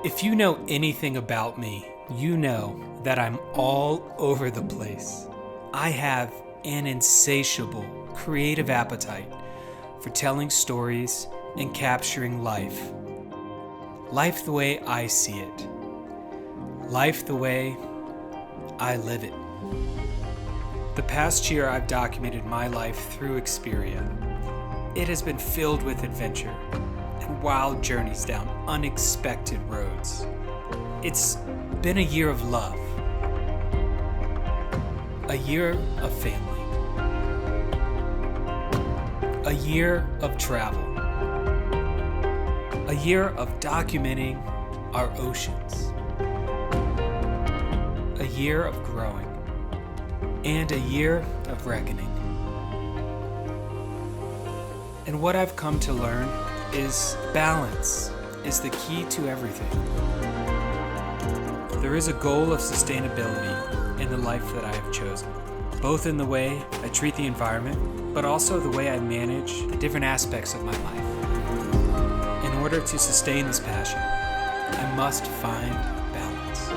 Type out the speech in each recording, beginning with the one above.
If you know anything about me, you know that I'm all over the place. I have an insatiable creative appetite for telling stories and capturing life. Life the way I see it. Life the way I live it. The past year I've documented my life through Xperia. It has been filled with adventure and wild journeys down unexpected roads. It's been a year of love, a year of family, a year of travel, a year of documenting our oceans, a year of growing, and a year of reckoning. And what I've come to learn is balance is the key to everything. There is a goal of sustainability in the life that I have chosen, both in the way I treat the environment, but also the way I manage the different aspects of my life. In order to sustain this passion, I must find balance.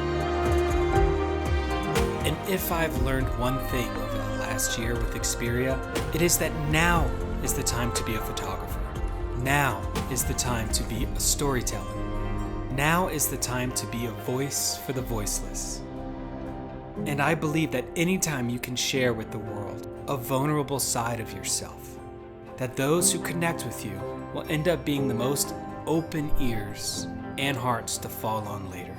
And if I've learned one thing over the last year with Xperia, it is that now is the time to be a photographer. Now is the time to be a storyteller. Now is the time to be a voice for the voiceless. And I believe that anytime you can share with the world a vulnerable side of yourself, that those who connect with you will end up being the most open ears and hearts to fall on later.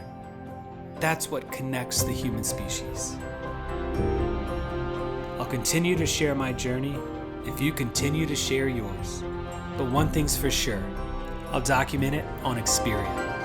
That's what connects the human species. I'll continue to share my journey if you continue to share yours. But one thing's for sure, I'll document it on Xperia.